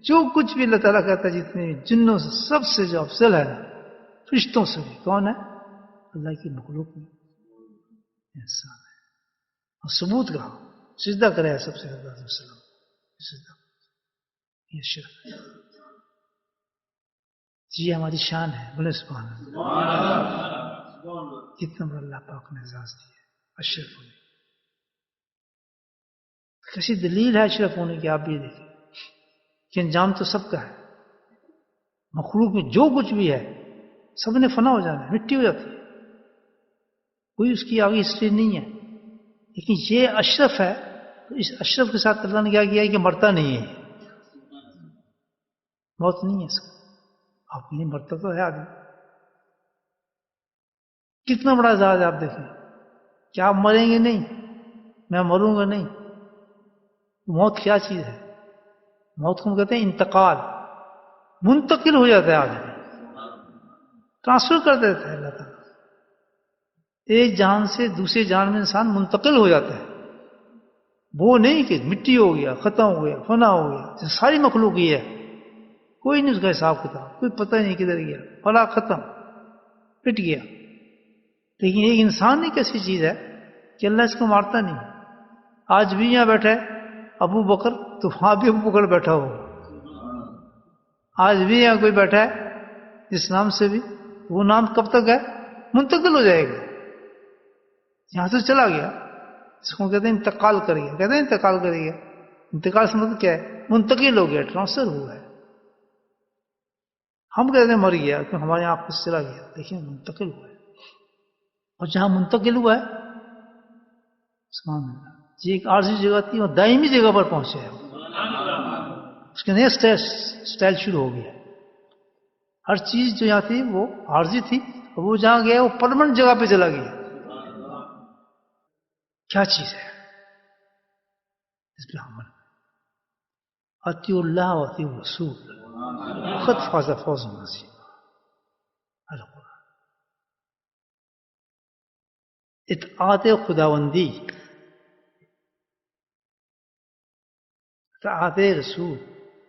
جو کچھ بھی اللہ تعالیٰ کہتا ہے جتنے بھی جنوں سے سب سے جو افضل ہے نا فرشتوں سے بھی کون ہے؟ اللہ کی مخلوق میں انسان ہے. اور ثبوت کہا سجدہ کرے سب سے اللہ علیہ وسلم سجدہ. یہ شرف ہے جی ہماری شان ہے. بولے سبحان اللہ. کتنا بڑا اللہ پاک نے اعزاز دیا اشرف ہونے. کیسی دلیل ہے اشرف ہونے کی آپ بھی دیکھیں کہ انجام تو سب کا ہے. مخلوق میں جو کچھ بھی ہے سب نے فنا ہو جانا ہے مٹی ہو جاتی ہے کوئی اس کی آگے ہسٹری نہیں ہے. لیکن یہ اشرف ہے تو اس اشرف کے ساتھ اللہ نے کیا کیا کہ مرتا نہیں ہے. موت نہیں ہے اس کو آپ نہیں مرتا تو ہے آدمی. کتنا بڑا اعزاز ہے آپ دیکھیں کہ آپ مریں گے نہیں میں مروں گا نہیں. موت کیا چیز ہے؟ موت کو ہم کہتے ہیں انتقال. منتقل ہو جاتا ہے آدمی ٹرانسفر کر دیتا ہے اللہ تعالیٰ. ایک جان سے دوسرے جان میں انسان منتقل ہو جاتا ہے. وہ نہیں کہ مٹی ہو گیا ختم ہو گیا فنا ہو گیا. ساری مخلوق یہ ہے کوئی نہیں اس کا حساب کتاب کوئی پتہ نہیں کدھر گیا فلا ختم پٹ گیا. لیکن ایک انسان ایک ایسی چیز ہے کہ اللہ اس کو مارتا نہیں. آج بھی یہاں بیٹھا ہے ابو بکر تو وہاں بھی ابو بکر بیٹھا ہو. آج بھی یہاں کوئی بیٹھا ہے جس نام سے بھی وہ نام کب تک ہے منتقل ہو جائے گا. یہاں سے چلا گیا اس کو کہتے ہیں انتقال کر گیا. کہتے ہیں انتقال کر گیا. انتقال سے مطلب کیا ہے؟ منتقل ہو گیا ٹرانسفر ہوا ہے. ہم کہتے ہیں مر گیا کہ ہمارے یہاں آپ چلا گیا لیکن منتقل ہوا ہے. اور جہاں منتقل ہوا ہے سبحان اللہ یہ ایک عارضی جگہ تھی اور دائمی جگہ پر پہنچے ہے. اس کے نئے سٹائل شروع ہو گیا. ہر چیز جو یہاں تھی وہ عارضی تھی اور وہ جہاں گیا وہ پرماننٹ جگہ پہ چلا گیا. کیا چیز ہے اس پہ عمل. اطیعوا اللہ و اطیعوا الرسول قد فاز فوزا عظیما. القرآن اطاعت خداوندی اطاعت رسول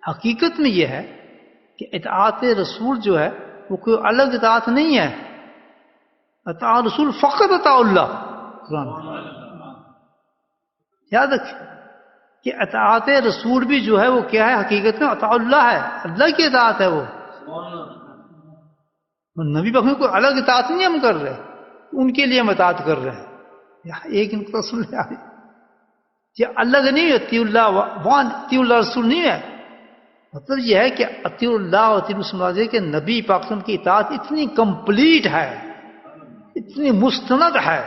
حقیقت میں یہ ہے کہ اطاعت رسول جو ہے وہ کوئی الگ اطاعت نہیں ہے. اطاعت رسول فقط اطاعوا اللہ. قرآن یاد رکھیں کہ اطاعت رسول بھی جو ہے وہ کیا ہے حقیقت میں اطاعوا اللہ ہے. اللہ کی اطاعت ہے وہ. نبی پاک میں کوئی الگ اطاعت نہیں ہم کر رہے ان کے لیے ہم اطاعت کر رہے ہیں. ایک نقطہ سن لیں یہ الگ نہیں ہے. اطیعوا اللہ وان اطیعوا اللہ رسول نہیں ہے. مطلب یہ ہے کہ اطیعوا اللہ و اطیعوا الرسول کہ نبی پاک کی اطاعت اتنی کمپلیٹ ہے اتنی مستند ہے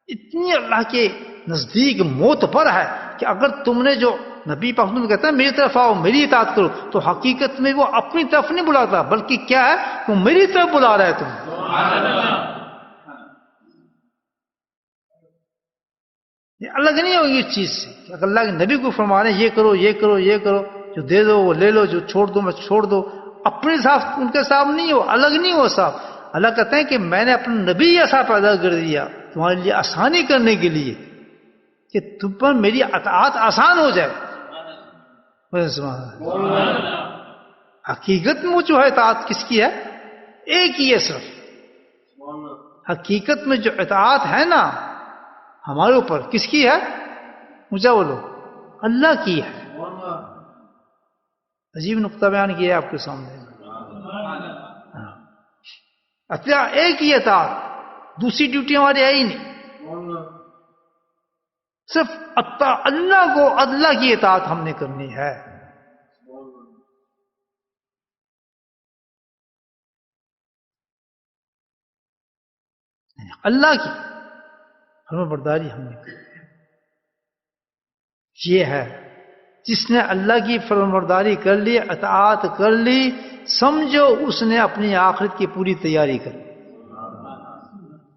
اتنی اللہ کے نزدیک معتبر ہے کہ اگر تم نے جو نبی پاک کہتا ہے میری طرف آؤ میری اطاعت کرو تو حقیقت میں وہ اپنی طرف نہیں بلاتا بلکہ کیا ہے وہ میری طرف بلا رہا ہے. تم یہ الگ نہیں ہوگی اس چیز سے کہ اگر اللہ کے نبی کو فرما رہے ہیں یہ کرو یہ کرو یہ کرو جو دے دو وہ لے لو جو چھوڑ دو میں چھوڑ دو. اپنے ساتھ ان کے ساتھ نہیں ہو الگ نہیں ہو صاحب. اللہ کہتے ہیں کہ میں نے اپنا نبی ایسا پیدا کر دیا تمہارے لیے آسانی کرنے کے لیے کہ تم پر میری اطاعت آسان ہو جائے. حقیقت میں جو ہے اطاعت کس کی ہے؟ ایک ہی ہے صرف. حقیقت میں جو اطاعت ہے نا ہمارے اوپر کس کی ہے؟ مجھے بولو اللہ کی ہے. عجیب نقطہ بیان کیا ہے آپ کے سامنے. اچھا ایک ہی اطاعت دوسری ڈیوٹی ہماری ہے ہی نہیں. صرف اللہ کو اللہ کی اطاعت ہم نے کرنی ہے. اللہ کی فرمان برداری ہم نے کرنی ہے. یہ ہے جس نے اللہ کی فرمان برداری کر لی اطاعت کر لی سمجھو اس نے اپنی آخرت کی پوری تیاری کر لی.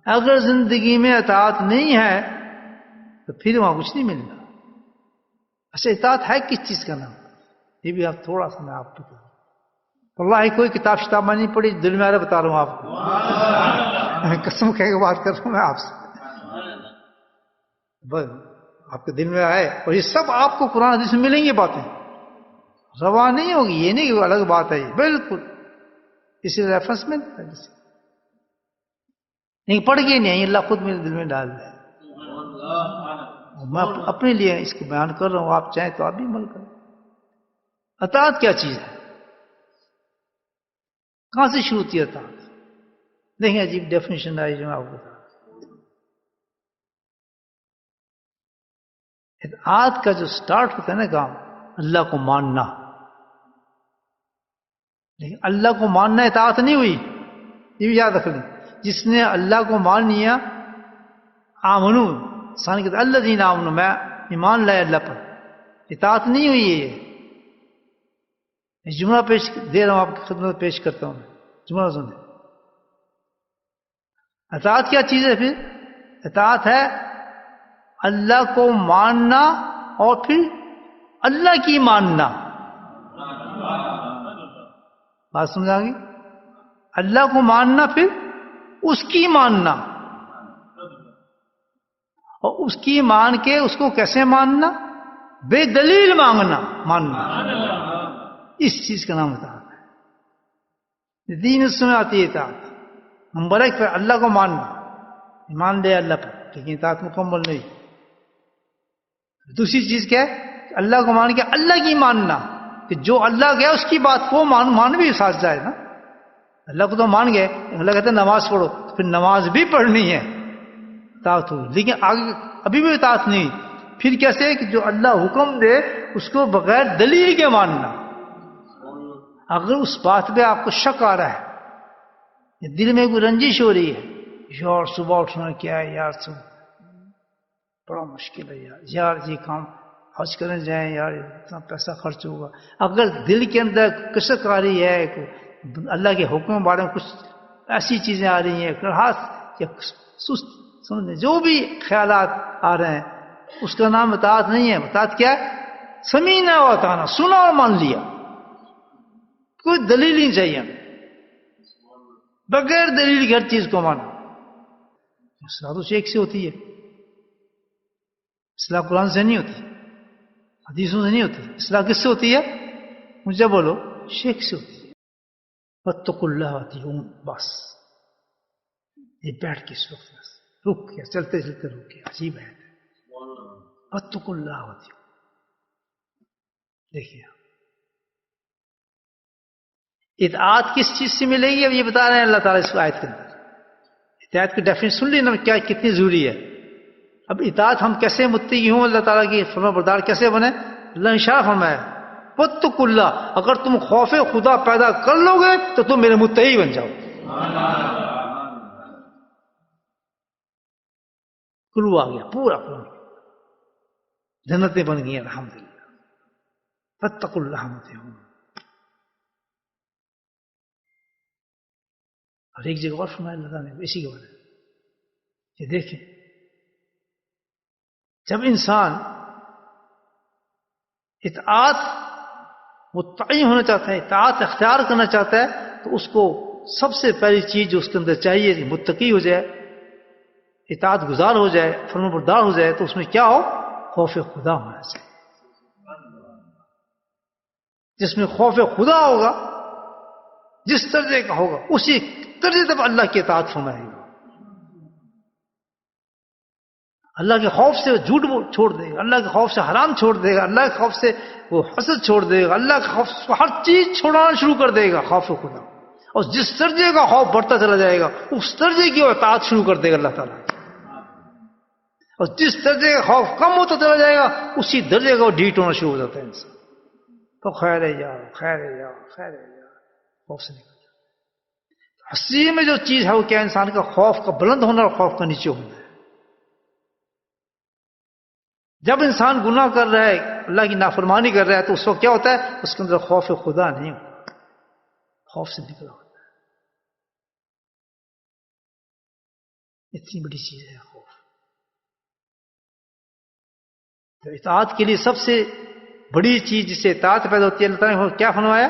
اگر زندگی میں اطاعت نہیں ہے تو پھر وہاں کچھ نہیں ملنا. اچھا اطاعت ہے کس چیز کا نام یہ بھی آپ تھوڑا سا میں آپ بتا. واللہ کوئی کتاب شتاب میں نہیں پڑھی دل میں آ رہا بتا رہا ہوں آپ کو. قسم کہہ کے بات کر رہا ہوں میں آپ سے بس آپ کے دل میں آئے. اور یہ سب آپ کو قرآن حدیث میں ملیں گے باتیں روا نہیں ہوگی، یہ نہیں کہ الگ بات ہے، یہ بالکل اسی ریفرنس میں نہیں پڑھ گئی نہیں، اللہ خود میرے دل میں ڈال دے. میں اپنے لیے اس کو بیان کر رہا ہوں، آپ چاہیں تو آپ بھی عمل کریں. اطاعت کیا چیز ہے؟ کہاں سے شروع ہوتی ہے اطاعت؟ دیکھیں عجیب ڈیفینیشن آئی جو میں آپ کو بتا رہا ہوں. اطاعت کا جو سٹارٹ ہوتا ہے نا کام، اللہ کو ماننا. لیکن اللہ کو ماننا اطاعت نہیں ہوئی، یہ بھی یاد رکھ لیں. جس نے اللہ کو مان لیا، آمنو انسان کہتے اللہ دین آمنو، میں ایمان لائے اللہ پر، اطاعت نہیں ہوئی ہے. یہ جملہ پیش دے رہا ہوں آپ کی خدمت پیش کرتا ہوں، جملہ سنیں. اطاعت کیا چیز ہے پھر؟ اطاعت ہے اللہ کو ماننا اور پھر اللہ کی ماننا. بات سمجھا گی؟ اللہ کو ماننا پھر اس کی ماننا، اور اس کی مان کے اس کو کیسے ماننا؟ بے دلیل ماننا. اس چیز کا نام اطاعت ہے. دین اس میں آتی ہے اطاعت. نمبر ایک پھر اللہ کو ماننا، ایمان لے اللہ پر، لیکن اطاعت مکمل نہیں. دوسری چیز کیا ہے؟ اللہ کو مان کے اللہ کی ماننا، کہ جو اللہ گیا اس کی بات کو مان بھی ساتھ جائے نا. اللہ کو تو مان گئے، اللہ کہتے ہیں نماز پڑھو، پھر نماز بھی پڑھنی ہے، اطاعت ہوئی. لیکن آگے ابھی بھی اطاعت نہیں. پھر کیسے؟ کہ جو اللہ حکم دے اس کو بغیر دلیل کے ماننا. اگر اس بات پہ آپ کو شک آ رہا ہے، دل میں کوئی رنجش ہو رہی ہے، یار صبح اٹھنا کیا ہے یار، بڑا مشکل ہے یار یہ کام حج کرنے جائیں یار اتنا پیسہ خرچ ہوگا. اگر دل کے اندر کشک آ رہی ہے، اللہ کے حکم کے بارے میں کچھ ایسی چیزیں آ رہی ہیں، ہاتھ یا سست سمجھنے جو بھی خیالات آ رہے ہیں، اس کا نام اطاعت نہیں ہے. اطاعت کیا ہے؟ سمینا و اطعنا، سنا اور مان لیا، کوئی دلیل نہیں چاہیے، بغیر دلیل کی ہر چیز کو مانا. اصلاح تو شیخ سے ہوتی ہے، اصلاح قرآن سے نہیں ہوتی، حدیثوں سے نہیں ہوتی. اصلاح کس سے ہوتی ہے؟ مجھے بولو. شیخ سے ہوتی ہے. واتقوا اللہ واطیعون، بس یہ بیٹھ کے اس وقت بس رک گیا، چلتے چلتے رک گیا. عجیب ہے. واتقوا اللہ واطیعون. دیکھیے اطاعت کس چیز سے ملے گی؟ اب یہ بتا رہے ہیں اللہ تعالیٰ اس آیت کے اندر. اطاعت کی ڈیفینیشن سن لینا کیا کتنی ضروری ہے. اب اطاعت ہم کیسے متقی ہوں، اللہ تعالیٰ کی فرما بردار کیسے بنے؟ اللہ نے ارشاد فرمایا واتقوا اللہ، اگر تم خوف خدا پیدا کر لو گے تو تم میرے متقی بن جاؤ. کلو آ گیا پورا پورا، جنتیں بن گئی الحمدللہ. واتقوا اللہ واطیعون. اور ایک جگہ اور فرمایا اللہ تعالیٰ نے اسی کے بارے میں، یہ دیکھیں جب انسان اطاعت مطیع ہونا چاہتا ہے، اطاعت اختیار کرنا چاہتا ہے، تو اس کو سب سے پہلی چیز جو اس کے اندر چاہیے کہ متقی ہو جائے، اطاعت گزار ہو جائے، فرما بردار ہو جائے. تو اس میں کیا ہو؟ خوف خدا ہونا چاہیے. جس میں خوف خدا ہوگا، جس درجے کا ہوگا اسی درجے تک اللہ کی اطاعت فرمائے گا. اللہ کے خوف سے جھوٹ چھوڑ دے گا، اللہ کے خوف سے حرام چھوڑ دے گا، اللہ کے خوف سے وہ حسد چھوڑ دے گا، اللہ کے خوف سے ہر چیز چھوڑانا شروع کر دے گا. خوف خدا. اور جس درجے کا خوف بڑھتا چلا جائے گا اس درجے کی اطاعت شروع کر دے گا اللہ تعالیٰ. اور جس درجے کا خوف کم ہوتا چلا جائے گا اسی درجے کا وہ ڈھیٹ ہونا شروع ہو جاتا ہے انسان. تو خیر ہے یار، خیر ہے یار، خیر ہے یار، خوف سے نکل جاتا. اصلی میں جو چیز ہے وہ کیا؟ انسان کا خوف کا بلند ہونا اور خوف کا نیچے ہونا ہے. جب انسان گناہ کر رہا ہے، اللہ کی نافرمانی کر رہا ہے، تو اس وقت کیا ہوتا ہے؟ اس کے اندر خوف خدا نہیں ہوتا، خوف سے نکلا ہوتا ہے. اتنی بڑی چیز ہے خوف. تو اطاعت کے لیے سب سے بڑی چیز جس سے اطاعت پیدا ہوتی ہے، اللہ تعالیٰ نے کیا فرمایا؟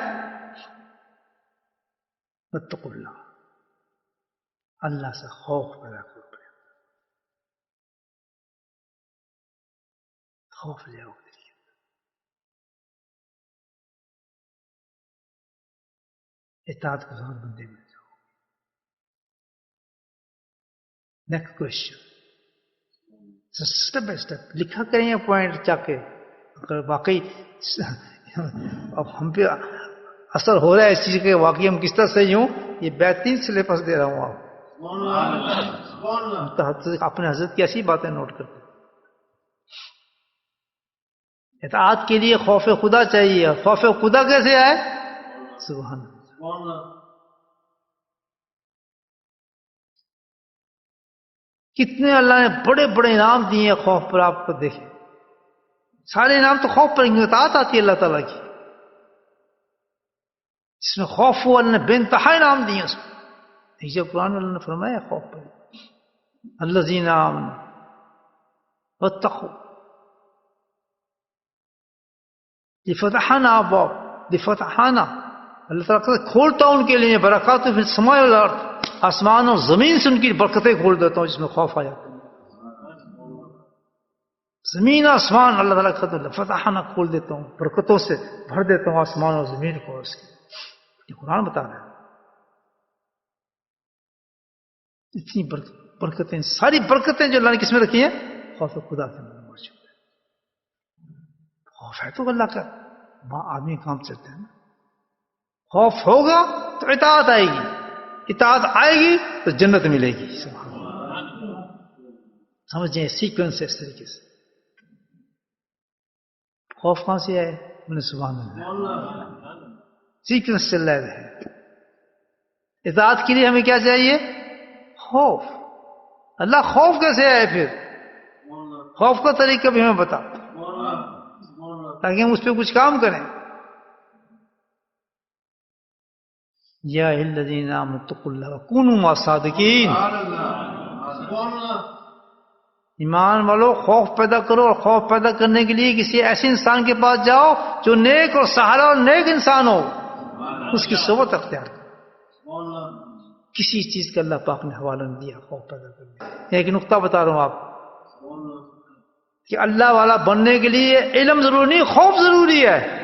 واتقوا اللہ، اللہ سے خوف پیدا کرو، خوف لے آؤ. اطاعت گزار بندے بن جاؤ. Next question step by step لکھا کریں پوائنٹ چا کے. اگر واقعی اب ہم پہ اثر ہو رہا ہے اس چیز کے واقعی ہم کس طرح صحیح ہوں, یہ بہترین سلیبس دے رہا ہوں آپ. اپنے حضرت کی ایسی باتیں نوٹ کرتے. اطاعت کے لیے خوف خدا چاہیے. خوف خدا کیسے آئے؟ سبحان اللہ. کتنے اللہ نے بڑے بڑے انعام دیے ہیں خوف پر. آپ کو دیکھیں سارے انعام تو خوف پر اطاعت آتی ہے اللہ تعالیٰ کی. جس میں خوف ہوا اللہ نے بے انتہا انعام دیے اس کو. جو قرآن اللہ نے فرمایا خوف پر الذین آمنوا واتقوا لفتحنا ابواب لفتحنا اللہ تعالیٰ کھولتا ہوں ان کے لیے برکات فی السماء والارض, آسمان اور زمین سے ان کی برکتیں کھول دیتا ہوں جس میں خوف آ جاتا ہے. زمین آسمان اللہ تعالیٰ کا لفتحنا کھول دیتا ہوں, برکتوں سے بھر دیتا ہوں آسمان اور زمین کو. اس کی یہ قرآن بتا رہا ہے. اتنی برکتیں, ساری برکتیں جو اللہ نے کس میں رکھی ہیں؟ خوف خدا کے اندر موجود ہے. خوف ہے تو اللہ کا آدمی کام چلتے ہیں نا. خوف ہوگا تو اطاعت آئے گی, اطاعت آئے گی تو جنت ملے گی. سمجھیں سیکوینس ہے اس طریقے سے. خوف کہاں سے آئے؟ سبحان اللہ. سیکوینس چل رہا ہے. اطاعت کے لیے ہمیں کیا چاہیے؟ خوف. اللہ خوف کیسے آئے پھر؟ خوف کا طریقہ بھی ہمیں بتا تاکہ ہم اس پہ کچھ کام کریں. یا الذین آمنوا اتقوا اللہ وکونوا مع الصادقین. ایمان والو خوف پیدا کرو, اور خوف پیدا کرنے کے لیے کسی ایسے انسان کے پاس جاؤ جو نیک اور سہارا اور نیک انسان ہو, اس کی صحبت اختیار کرو. کسی چیز کا اللہ پاک نے حوالہ نہیں دیا خوف پیدا کرنے. ایک نقطہ بتا رہا ہوں آپ کہ اللہ والا بننے کے لیے علم ضروری نہیں, خوف ضروری ہے.